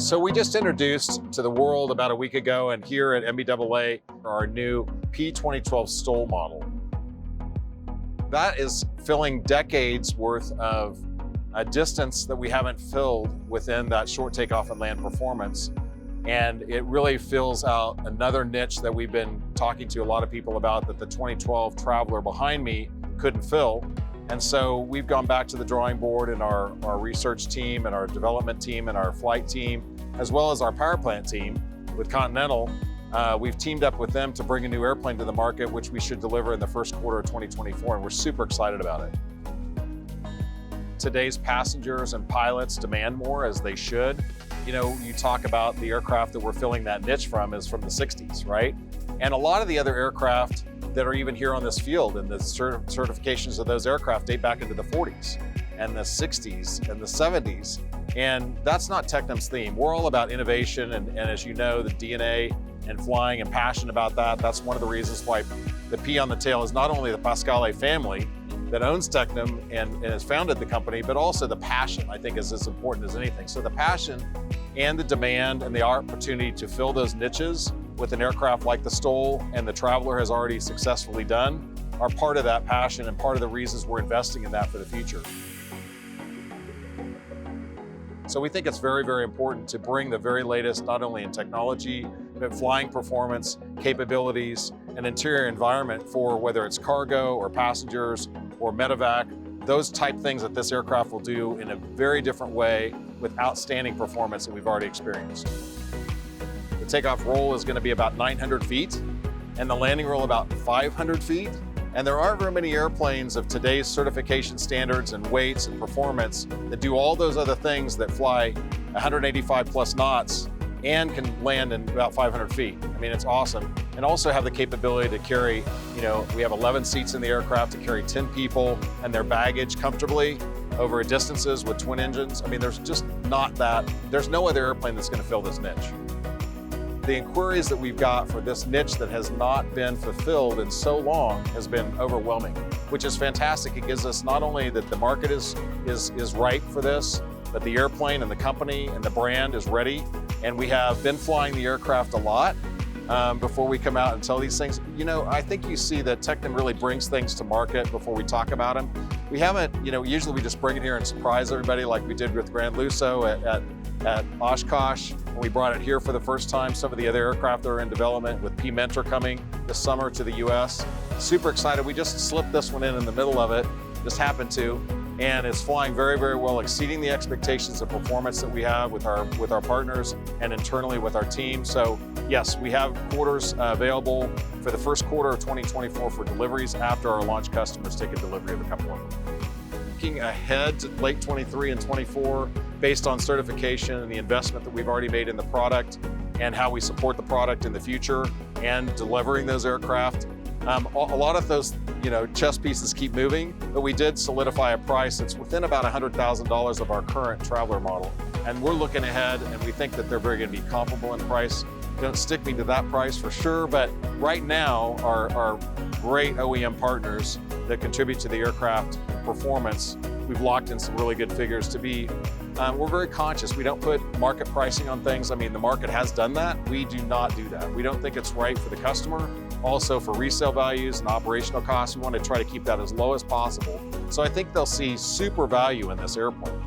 So we just introduced to the world about a week ago and here at NBAA our new P2012 STOL model. That is filling decades worth of a distance that we haven't filled within that short takeoff and land performance. And it really fills out another niche that we've been talking to a lot of people about that the 2012 Traveler behind me couldn't fill. And so we've gone back to the drawing board and our research team and our development team and our flight team, as well as our power plant team with Continental. We've teamed up with them to bring a new airplane to the market, which we should deliver in the first quarter of 2024, and we're super excited about it. Today's passengers and pilots demand more, as they should. You know, you talk about the aircraft that we're filling that niche from is from the 60s, right? And a lot of the other aircraft that are even here on this field and the certifications of those aircraft date back into the 40s and the 60s and the 70s. And that's not Tecnam's theme. We're all about innovation and as you know, the DNA and flying and passion about that. That's one of the reasons why the P on the tail is not only the Pasquale family that owns Tecnam and has founded the company, but also the passion, I think, is as important as anything. So the passion and the demand and the opportunity to fill those niches with an aircraft like the STOL and the Traveler has already successfully done are part of that passion and part of the reasons we're investing in that for the future. So we think it's very, very important to bring the very latest, not only in technology, but flying performance, capabilities, and interior environment for whether it's cargo or passengers or medevac, those type things that this aircraft will do in a very different way with outstanding performance that we've already experienced. The takeoff roll is going to be about 900 feet and the landing roll about 500 feet. And there aren't very many airplanes of today's certification standards and weights and performance that do all those other things that fly 185 plus knots and can land in about 500 feet. I mean, it's awesome. And also have the capability to carry, you know, we have 11 seats in the aircraft to carry 10 people and their baggage comfortably over distances with twin engines. I mean, there's just not that, there's no other airplane that's going to fill this niche. The inquiries that we've got for this niche that has not been fulfilled in so long has been overwhelming, which is fantastic. It gives us not only that the market is ripe for this, but the airplane and the company and the brand is ready. And we have been flying the aircraft a lot before we come out and tell these things. You know, I think you see that Tecnam really brings things to market before we talk about them. We haven't, you know, usually we just bring it here and surprise everybody like we did with Grand Lusso at Oshkosh. When we brought it here for the first time, some of the other aircraft that are in development with P Mentor coming this summer to the US. Super excited. We just slipped this one in the middle of it, just happened to, and it's flying very, very well, exceeding the expectations of performance that we have with our partners and internally with our team. So yes, we have quarters available for the first quarter of 2024 for deliveries after our launch customers take a delivery of a couple of them. Looking ahead to late 23 and 24, based on certification and the investment that we've already made in the product and how we support the product in the future and delivering those aircraft. A lot of those, you know, chess pieces keep moving, but we did solidify a price that's within about $100,000 of our current Traveler model. And we're looking ahead and we think that they're very going to be comparable in price. Don't stick me to that price for sure, but right now our great OEM partners that contribute to the aircraft performance, we've locked in some really good figures to be. We're very conscious. We don't put market pricing on things. I mean, the market has done that. We do not do that. We don't think it's right for the customer. Also for resale values and operational costs, we want to try to keep that as low as possible. So I think they'll see super value in this airplane.